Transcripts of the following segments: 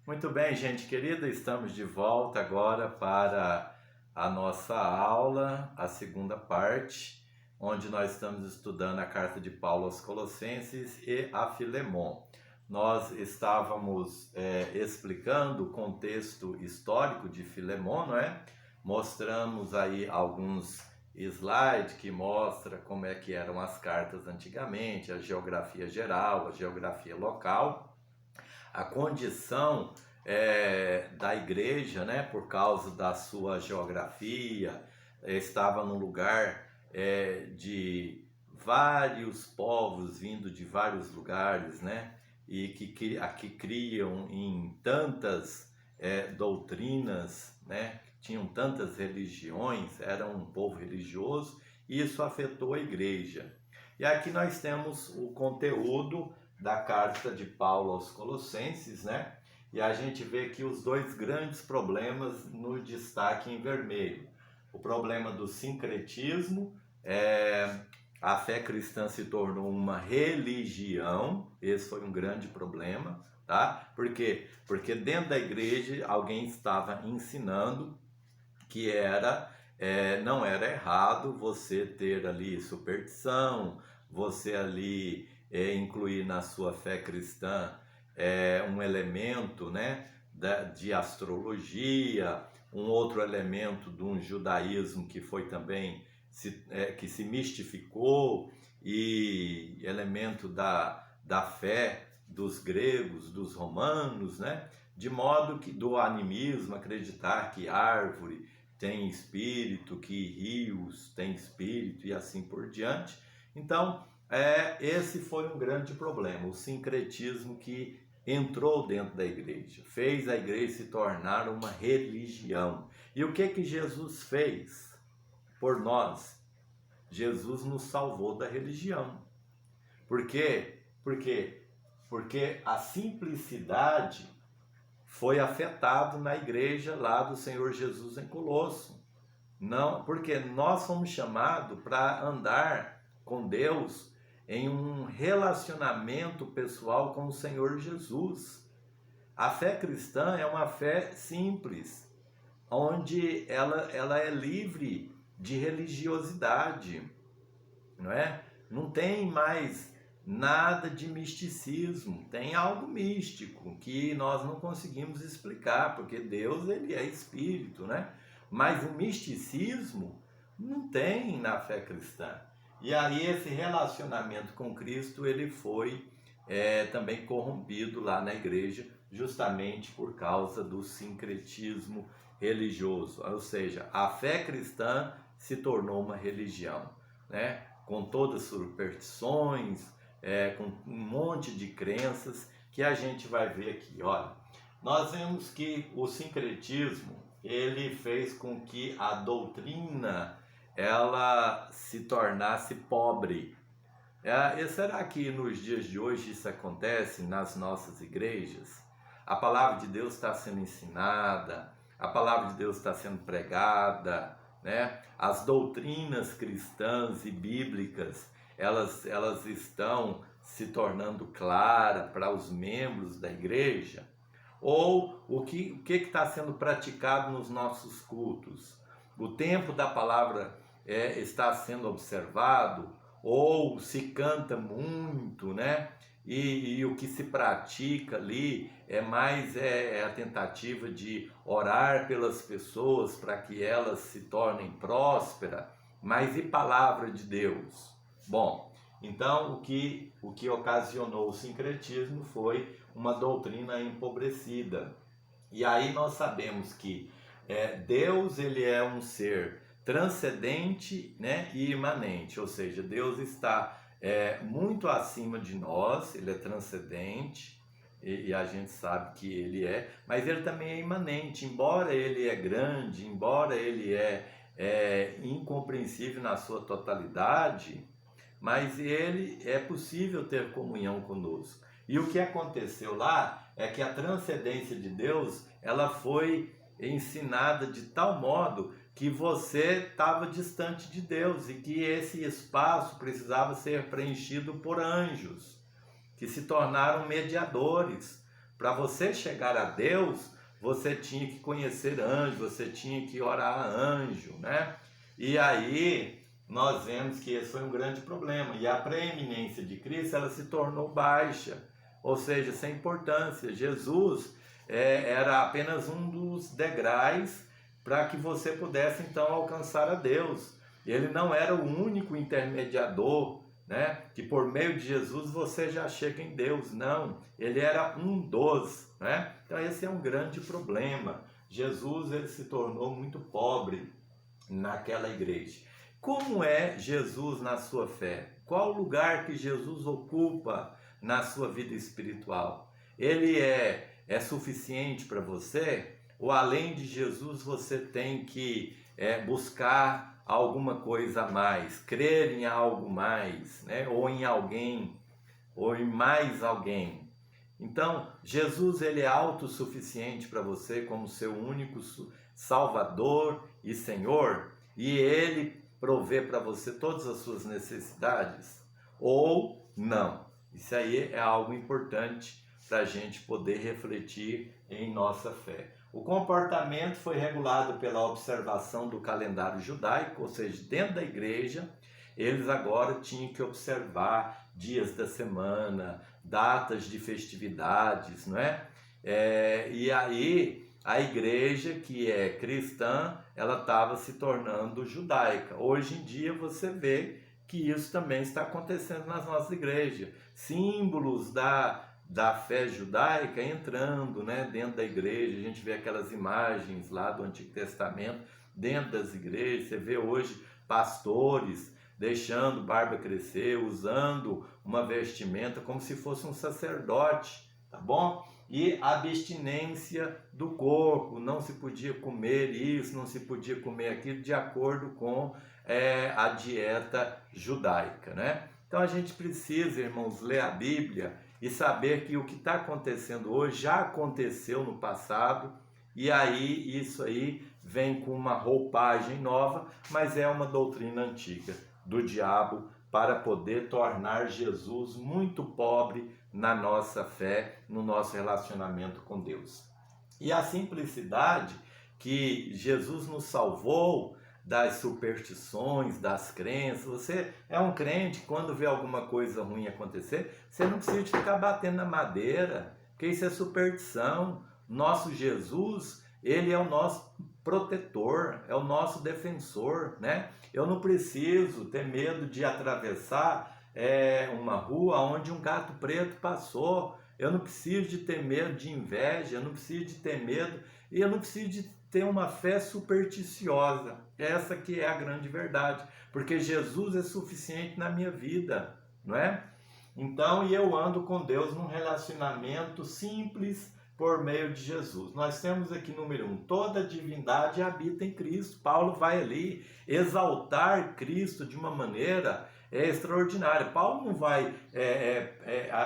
Muito bem, gente querida, estamos de volta agora para a nossa aula, a segunda parte, onde nós estamos estudando a carta de Paulo aos Colossenses e a Filemon. Nós estávamos explicando o contexto histórico de Filemon, não é? Mostramos aí alguns slides que mostra como é que eram as cartas antigamente, a geografia geral, a geografia local, a condição da igreja, né, por causa da sua geografia, estava num lugar de vários povos vindo de vários lugares, né, e que criam em tantas doutrinas, né, tinham tantas religiões, era um povo religioso, e isso afetou a igreja. E aqui nós temos o conteúdo da carta de Paulo aos Colossenses, né? E a gente vê aqui os dois grandes problemas no destaque em vermelho. O problema do sincretismo, a fé cristã se tornou uma religião, esse foi um grande problema, tá? Por quê? Porque dentro da igreja alguém estava ensinando que não era errado você ter ali superstição, você ali incluir na sua fé cristã um elemento, né, de astrologia, um outro elemento de um judaísmo que foi também que se mistificou, e elemento da fé dos gregos, dos romanos, né? De modo que do animismo, acreditar que árvore tem espírito, que rios têm espírito e assim por diante. Então, esse foi um grande problema, o sincretismo que entrou dentro da igreja, fez a igreja se tornar uma religião. E o que Jesus fez por nós? Jesus nos salvou da religião. Por quê? Porque a simplicidade foi afetado na igreja lá do Senhor Jesus em Colosso. Não, porque nós fomos chamados para andar com Deus em um relacionamento pessoal com o Senhor Jesus. A fé cristã é uma fé simples, onde ela é livre de religiosidade, não é? Não tem mais nada de misticismo, tem algo místico que nós não conseguimos explicar, porque Deus ele é espírito, né? Mas o misticismo não tem na fé cristã. E aí esse relacionamento com Cristo ele foi também corrompido lá na igreja, justamente por causa do sincretismo religioso, ou seja, a fé cristã se tornou uma religião, né? Com todas as superstições, com um monte de crenças que a gente vai ver aqui. Olha, nós vemos que o sincretismo ele fez com que a doutrina ela se tornasse pobre. E será que nos dias de hoje isso acontece nas nossas igrejas? A palavra de Deus está sendo ensinada, a palavra de Deus está sendo pregada, né? As doutrinas cristãs e bíblicas, elas estão se tornando claras para os membros da igreja? Ou o que está sendo praticado nos nossos cultos? O tempo da palavra está sendo observado? Ou se canta muito, né? E o que se pratica ali é mais a tentativa de orar pelas pessoas para que elas se tornem prósperas, mas e palavra de Deus? Bom, então o que ocasionou o sincretismo foi uma doutrina empobrecida. E aí nós sabemos que Deus ele é um ser transcendente, né, e imanente, ou seja, Deus está muito acima de nós, ele é transcendente, e a gente sabe que ele mas ele também é imanente, embora ele é grande, embora ele é incompreensível na sua totalidade, mas ele é possível ter comunhão conosco. E o que aconteceu lá é que a transcendência de Deus, ela foi ensinada de tal modo que você estava distante de Deus e que esse espaço precisava ser preenchido por anjos, que se tornaram mediadores para você chegar a Deus, você tinha que conhecer anjo, você tinha que orar a anjo, né? E aí nós vemos que esse foi um grande problema. E a preeminência de Cristo, ela se tornou baixa, ou seja, sem importância. Jesus era apenas um dos degraus para que você pudesse então alcançar a Deus. Ele não era o único intermediador, né? Que por meio de Jesus você já chega em Deus. Não, ele era um dos, né? Então esse é um grande problema. Jesus, ele se tornou muito pobre naquela igreja. Como é Jesus na sua fé? Qual o lugar que Jesus ocupa na sua vida espiritual? Ele é suficiente para você? Ou além de Jesus você tem que buscar alguma coisa a mais, crer em algo mais, né? Ou em alguém, ou em mais alguém? Então, Jesus, ele é autossuficiente para você como seu único Salvador e Senhor, e ele provê para você todas as suas necessidades? Ou não? Isso aí é algo importante para a gente poder refletir em nossa fé. O comportamento foi regulado pela observação do calendário judaico, ou seja, dentro da igreja, eles agora tinham que observar dias da semana, datas de festividades, não é? E aí a igreja que é cristã, ela estava se tornando judaica. Hoje em dia você vê que isso também está acontecendo nas nossas igrejas. Símbolos da fé judaica entrando, né, dentro da igreja. A gente vê aquelas imagens lá do Antigo Testamento dentro das igrejas. Você vê hoje pastores deixando barba crescer, usando uma vestimenta como se fosse um sacerdote, tá bom? E abstinência do corpo, não se podia comer isso, não se podia comer aquilo, de acordo com a dieta judaica, né? Então a gente precisa, irmãos, ler a Bíblia e saber que o que está acontecendo hoje já aconteceu no passado, e aí isso aí vem com uma roupagem nova, mas é uma doutrina antiga do diabo para poder tornar Jesus muito pobre na nossa fé, no nosso relacionamento com Deus. E a simplicidade que Jesus nos salvou das superstições, das crenças. Você é um crente, quando vê alguma coisa ruim acontecer, você não precisa de ficar batendo na madeira, porque isso é superstição. Nosso Jesus, ele é o nosso protetor, é o nosso defensor, né? Eu não preciso ter medo de atravessar uma rua onde um gato preto passou. Eu não preciso de ter medo de inveja, eu não preciso de ter medo, e eu não preciso de ter uma fé supersticiosa. Essa que é a grande verdade, porque Jesus é suficiente na minha vida, não é? Então, e eu ando com Deus num relacionamento simples por meio de Jesus. Nós temos aqui, número 1, toda a divindade habita em Cristo. Paulo vai ali exaltar Cristo de uma maneira extraordinária. Paulo não vai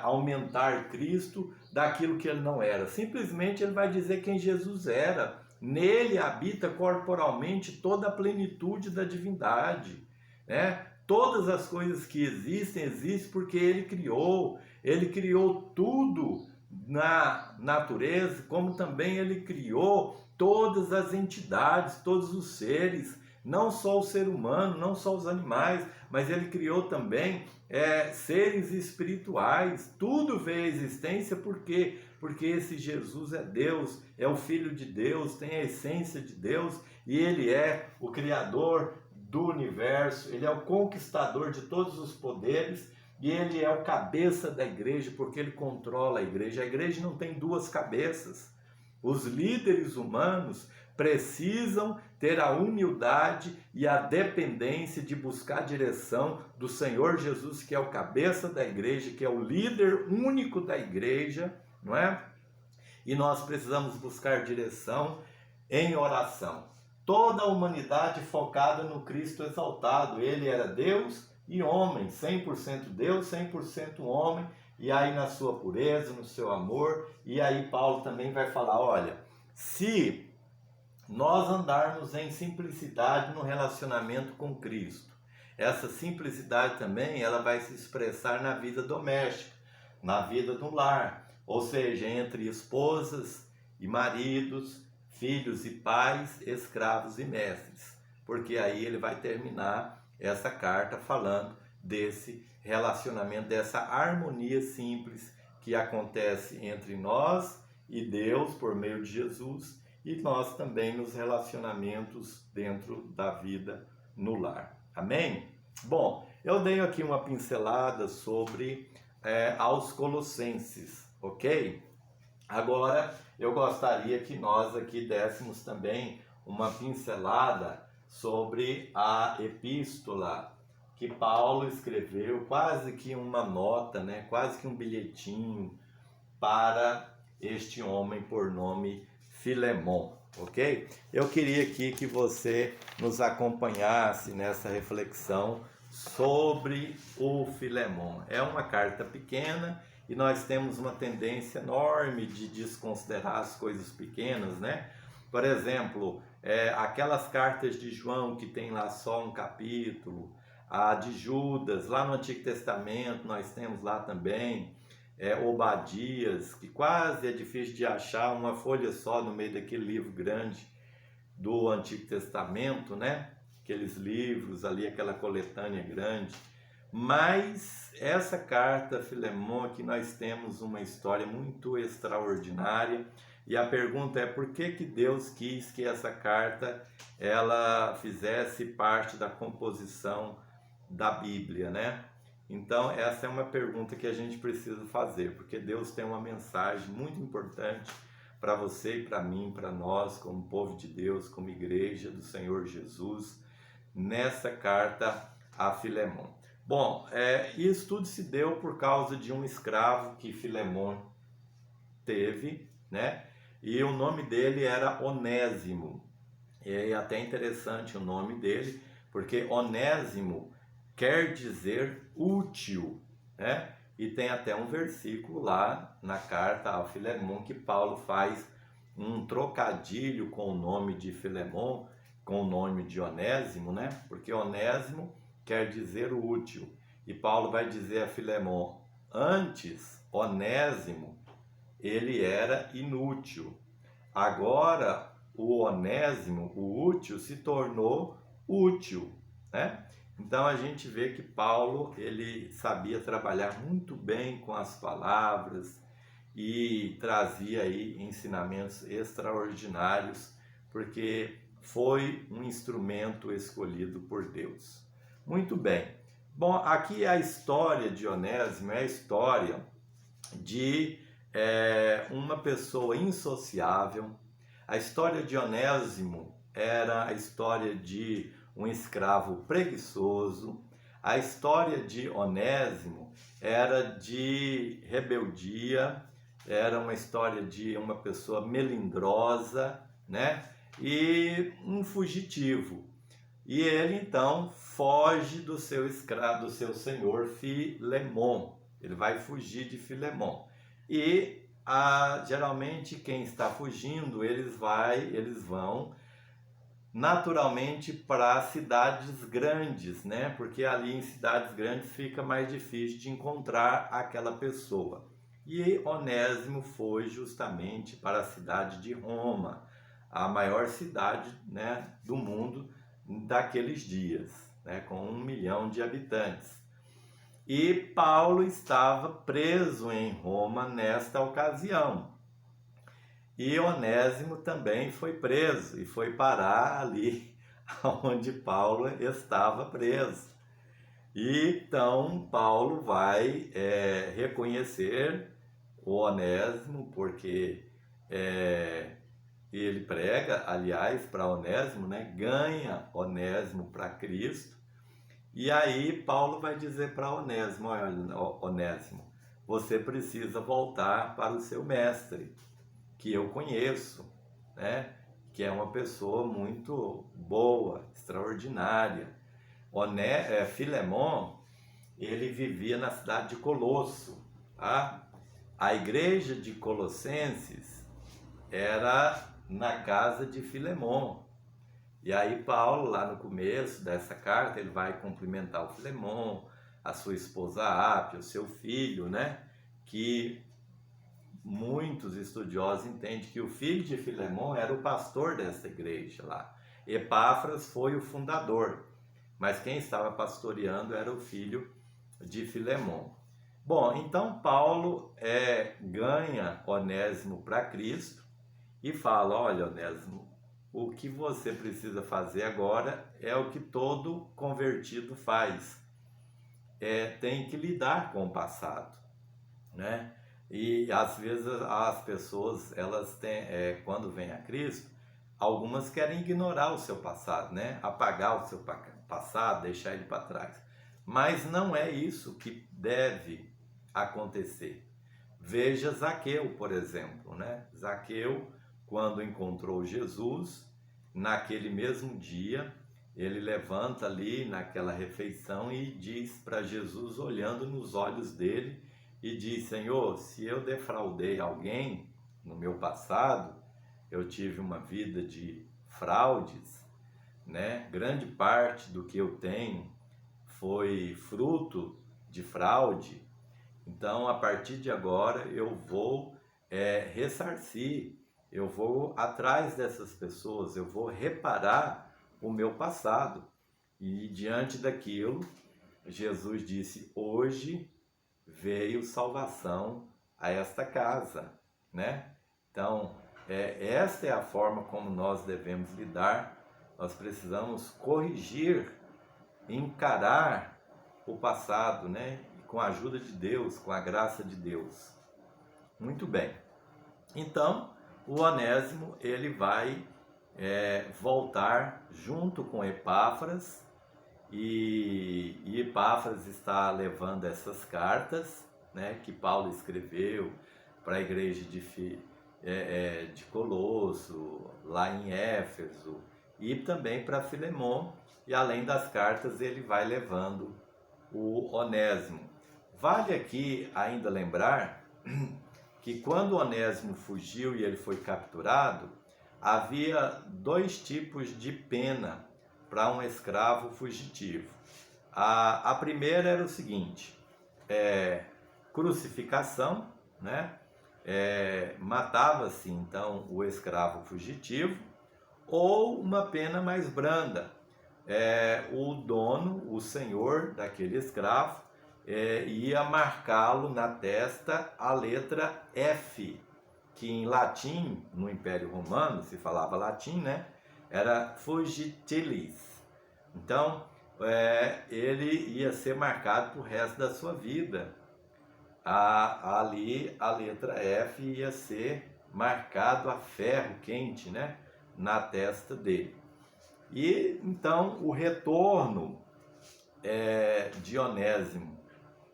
aumentar Cristo daquilo que ele não era. Simplesmente ele vai dizer quem Jesus era. Nele habita corporalmente toda a plenitude da divindade, né? Todas as coisas que existem porque ele criou tudo na natureza, como também ele criou todas as entidades, todos os seres, não só o ser humano, não só os animais, mas ele criou também seres espirituais. Tudo veio à existência porque esse Jesus é Deus, é o Filho de Deus, tem a essência de Deus, e ele é o Criador do universo, ele é o conquistador de todos os poderes, e ele é o cabeça da igreja, porque ele controla a igreja. A igreja não tem duas cabeças. Os líderes humanos precisam ter a humildade e a dependência de buscar a direção do Senhor Jesus, que é o cabeça da igreja, que é o líder único da igreja, não é? E nós precisamos buscar direção em oração. Toda a humanidade focada no Cristo exaltado. Ele era Deus e homem, 100% Deus, 100% homem, e aí na sua pureza, no seu amor. E aí Paulo também vai falar, olha, se nós andarmos em simplicidade no relacionamento com Cristo, essa simplicidade também ela vai se expressar na vida doméstica, na vida do lar. ou seja, entre esposas e maridos, filhos e pais, escravos e mestres, porque aí ele vai terminar essa carta falando desse relacionamento, dessa harmonia simples que acontece entre nós e Deus por meio de Jesus, e nós também nos relacionamentos dentro da vida no lar. Amém? Bom, eu dei aqui uma pincelada sobre aos Colossenses, ok? Agora eu gostaria que nós aqui dessemos também uma pincelada sobre a epístola que Paulo escreveu, quase que uma nota, né? Quase que um bilhetinho para este homem por nome Filemon, ok? Eu queria aqui que você nos acompanhasse nessa reflexão sobre o Filemon. É uma carta pequena e nós temos uma tendência enorme de desconsiderar as coisas pequenas, né? Por exemplo, aquelas cartas de João que tem lá só um capítulo, a de Judas, lá no Antigo Testamento nós temos lá também, Obadias, que quase é difícil de achar uma folha só no meio daquele livro grande do Antigo Testamento, né? Aqueles livros ali, aquela coletânea grande. Mas essa carta, Filemon, aqui nós temos uma história muito extraordinária, e a pergunta é por que Deus quis que essa carta ela fizesse parte da composição da Bíblia, né? Então, essa é uma pergunta que a gente precisa fazer, porque Deus tem uma mensagem muito importante para você e para mim, para nós, como povo de Deus, como igreja do Senhor Jesus, nessa carta a Filemon. Bom, isso tudo se deu por causa de um escravo que Filemon teve, né? E o nome dele era Onésimo. E é até interessante o nome dele, porque Onésimo quer dizer útil, né? E tem até um versículo lá na carta a Filemon que Paulo faz um trocadilho com o nome de Filemon, com o nome de Onésimo, né? Porque Onésimo quer dizer útil. E Paulo vai dizer a Filemon, antes, Onésimo, ele era inútil. Agora, o Onésimo, o útil, se tornou útil, né? Então a gente vê que Paulo, ele sabia trabalhar muito bem com as palavras e trazia aí ensinamentos extraordinários, porque foi um instrumento escolhido por Deus. Muito bem. Bom, aqui a história de Onésimo é a história de uma pessoa insociável. A história de Onésimo era a história de um escravo preguiçoso. A história de Onésimo era de rebeldia, era uma história de uma pessoa melindrosa, né? E um fugitivo. E ele então foge do seu escravo, do seu senhor Filemon. Ele vai fugir de Filemon. E geralmente quem está fugindo, eles vão naturalmente para cidades grandes, né? Porque ali em cidades grandes fica mais difícil de encontrar aquela pessoa. E Onésimo foi justamente para a cidade de Roma, a maior cidade, né, do mundo daqueles dias, né, com 1 milhão de habitantes. E Paulo estava preso em Roma nesta ocasião. E Onésimo também foi preso e foi parar ali onde Paulo estava preso. E então Paulo vai reconhecer o Onésimo, porque ele prega, aliás, para Onésimo, né? Ganha Onésimo para Cristo. E aí Paulo vai dizer para Onésimo, olha, Onésimo, você precisa voltar para o seu mestre, que eu conheço, né? Que é uma pessoa muito boa, extraordinária. Filemon, ele vivia na cidade de Colosso, tá? A igreja de Colossenses era na casa de Filemon. E aí Paulo, lá no começo dessa carta, ele vai cumprimentar o Filemon, a sua esposa Ápia, o seu filho, né? Que muitos estudiosos entendem que o filho de Filemão era o pastor dessa igreja lá. Epáfras foi o fundador, mas quem estava pastoreando era o filho de Filemão. Bom, então Paulo ganha Onésimo para Cristo e fala: olha, Onésimo, o que você precisa fazer agora é o que todo convertido faz, tem que lidar com o passado, né? E às vezes as pessoas, elas têm, quando vêm a Cristo, algumas querem ignorar o seu passado, né? Apagar o seu passado, deixar ele para trás. Mas não é isso que deve acontecer. Veja Zaqueu, por exemplo, né? Zaqueu, quando encontrou Jesus, naquele mesmo dia, ele levanta ali naquela refeição e diz para Jesus, olhando nos olhos dele, e diz: Senhor, se eu defraudei alguém no meu passado, eu tive uma vida de fraudes, né? Grande parte do que eu tenho foi fruto de fraude. Então, a partir de agora, eu vou ressarcir, eu vou atrás dessas pessoas, eu vou reparar o meu passado. E diante daquilo, Jesus disse: hoje veio salvação a esta casa, né? Então, esta é a forma como nós devemos lidar. Nós precisamos corrigir, encarar o passado, né? Com a ajuda de Deus, com a graça de Deus. Muito bem. Então, o Onésimo, ele vai voltar junto com Epáfras, e Epáfras está levando essas cartas, né, que Paulo escreveu para a igreja de Colosso, lá em Éfeso, e também para Filemão, e além das cartas ele vai levando o Onésimo. Vale aqui ainda lembrar que quando Onésimo fugiu e ele foi capturado, havia dois tipos de pena para um escravo fugitivo. A primeira era o seguinte: crucificação, né? Matava-se então o escravo fugitivo, ou uma pena mais branda. O dono, o senhor daquele escravo, ia marcá-lo na testa a letra F, que em latim, no Império Romano, se falava latim, né? Era fugitilis. Então, ele ia ser marcado pro resto da sua vida. Ali, a letra F ia ser marcado a ferro quente, né? Na testa dele. E, então, o retorno de Onésimo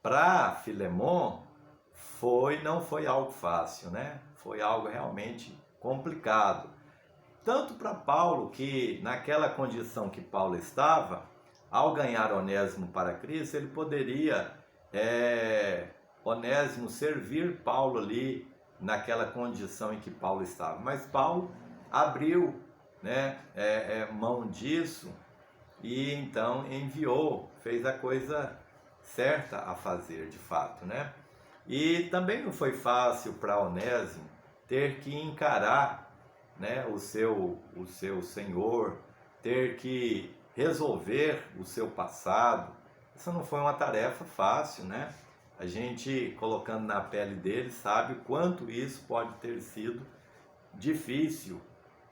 para Filemão não foi algo fácil, né? Foi algo realmente complicado. Tanto para Paulo, que naquela condição que Paulo estava, ao ganhar Onésimo para Cristo, ele poderia, Onésimo, servir Paulo ali naquela condição em que Paulo estava. Mas Paulo abriu, né, mão disso e então enviou, fez a coisa certa a fazer de fato, né? E também não foi fácil para Onésimo ter que encarar, né, o seu senhor, ter que resolver o seu passado. Isso não foi uma tarefa fácil, né? A gente, colocando na pele dele, sabe o quanto isso pode ter sido difícil,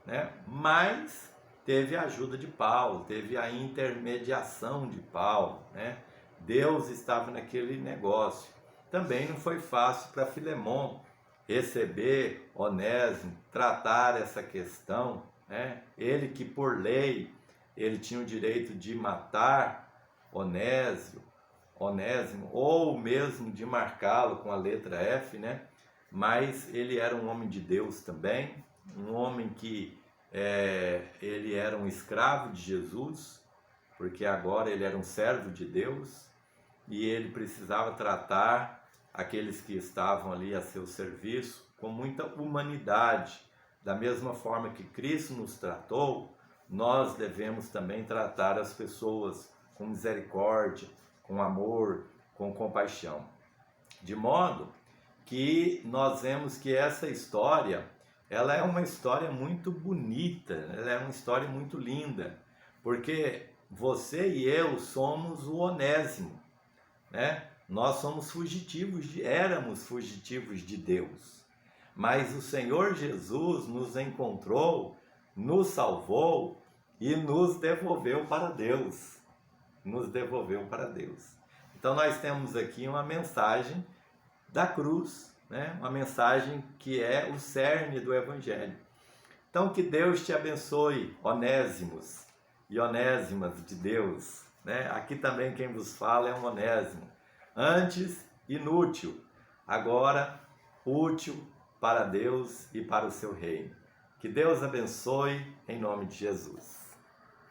né? Mas teve a ajuda de Paulo, teve a intermediação de Paulo, né? Deus estava naquele negócio. Também não foi fácil para Filemão receber Onésimo, tratar essa questão, né? Ele que por lei ele tinha o direito de matar Onésimo, ou mesmo de marcá-lo com a letra F, né? Mas ele era um homem de Deus também, um homem que ele era um escravo de Jesus, porque agora ele era um servo de Deus e ele precisava tratar aqueles que estavam ali a seu serviço com muita humanidade. Da mesma forma que Cristo nos tratou, nós devemos também tratar as pessoas com misericórdia, com amor, com compaixão. De modo que nós vemos que essa história, ela é uma história muito bonita, ela é uma história muito linda, porque você e eu somos o Onésimo, né? Nós somos éramos fugitivos de Deus, mas o Senhor Jesus nos encontrou, nos salvou e nos devolveu para Deus, nos devolveu para Deus. Então nós temos aqui uma mensagem da cruz, né? Uma mensagem que é o cerne do Evangelho. Então que Deus te abençoe, Onésimos e Onésimas de Deus, né? Aqui também quem vos fala é um Onésimo. Antes inútil, agora útil para Deus e para o seu reino. Que Deus abençoe em nome de Jesus.